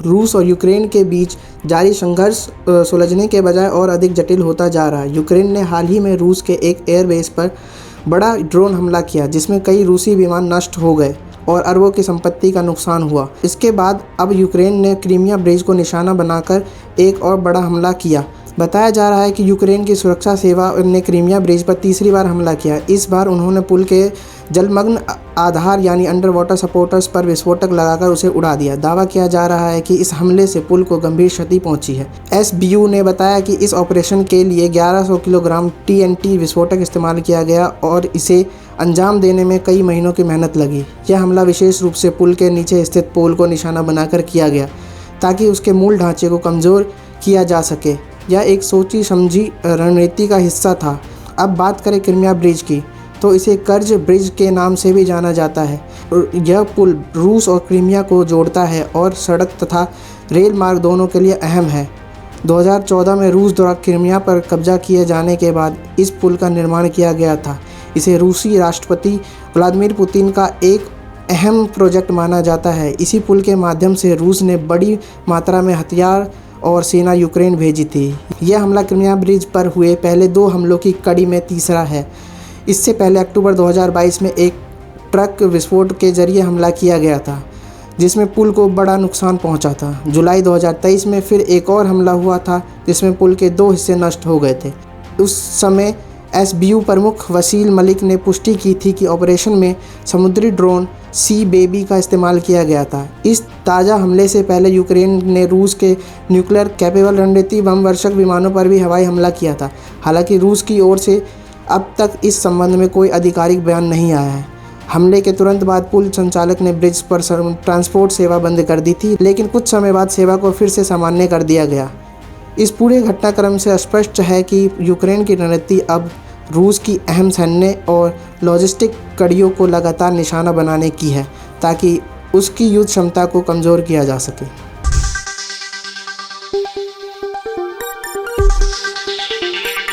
रूस और यूक्रेन के बीच जारी संघर्ष सुलझने के बजाय और अधिक जटिल होता जा रहा है। यूक्रेन ने हाल ही में रूस के एक एयरबेस पर बड़ा ड्रोन हमला किया, जिसमें कई रूसी विमान नष्ट हो गए और अरबों की संपत्ति का नुकसान हुआ। इसके बाद अब यूक्रेन ने क्रीमिया ब्रिज को निशाना बनाकर एक और बड़ा हमला किया। बताया जा रहा है कि यूक्रेन की सुरक्षा सेवा ने क्रीमिया ब्रिज पर तीसरी बार हमला किया। इस बार उन्होंने पुल के जलमग्न आधार यानी अंडर वाटर सपोर्टर्स पर विस्फोटक लगाकर उसे उड़ा दिया। दावा किया जा रहा है कि इस हमले से पुल को गंभीर क्षति पहुंची है। SBU ने बताया कि इस ऑपरेशन के लिए 1100 किलोग्राम TNT विस्फोटक इस्तेमाल किया गया और इसे अंजाम देने में कई महीनों की मेहनत लगी। यह हमला विशेष रूप से पुल के नीचे स्थित पोल को निशाना बनाकर किया गया, ताकि उसके मूल ढांचे को कमज़ोर किया जा सके। यह एक सोची समझी रणनीति का हिस्सा था। अब बात करें क्रीमिया ब्रिज की, तो इसे कर्ज ब्रिज के नाम से भी जाना जाता है। यह पुल रूस और क्रीमिया को जोड़ता है और सड़क तथा रेल मार्ग दोनों के लिए अहम है। 2014 में रूस द्वारा क्रीमिया पर कब्जा किए जाने के बाद इस पुल का निर्माण किया गया था। इसे रूसी राष्ट्रपति व्लादिमीर पुतिन का एक अहम प्रोजेक्ट माना जाता है। इसी पुल के माध्यम से रूस ने बड़ी मात्रा में हथियार और सेना यूक्रेन भेजी थी। यह हमला क्रीमिया ब्रिज पर हुए पहले 2 हमलों की कड़ी में तीसरा है। इससे पहले अक्टूबर 2022 में एक ट्रक विस्फोट के जरिए हमला किया गया था, जिसमें पुल को बड़ा नुकसान पहुंचा था। जुलाई 2023 में फिर एक और हमला हुआ था, जिसमें पुल के 2 हिस्से नष्ट हो गए थे। उस समय SBU प्रमुख वसील मलिक ने पुष्टि की थी कि ऑपरेशन में समुद्री ड्रोन सी बेबी का इस्तेमाल किया गया था। इस ताज़ा हमले से पहले यूक्रेन ने रूस के न्यूक्लियर कैपेबल रणनीति बम वर्षक विमानों पर भी हवाई हमला किया था। हालांकि रूस की ओर से अब तक इस संबंध में कोई आधिकारिक बयान नहीं आया है। हमले के तुरंत बाद पुल संचालक ने ब्रिज पर ट्रांसपोर्ट सेवा बंद कर दी थी, लेकिन कुछ समय बाद सेवा को फिर से सामान्य कर दिया गया। इस पूरे घटनाक्रम से स्पष्ट है कि यूक्रेन की रणनीति अब रूस की अहम सैन्य और लॉजिस्टिक कड़ियों को लगातार निशाना बनाने की है, ताकि उसकी युद्ध क्षमता को कमज़ोर किया जा सके।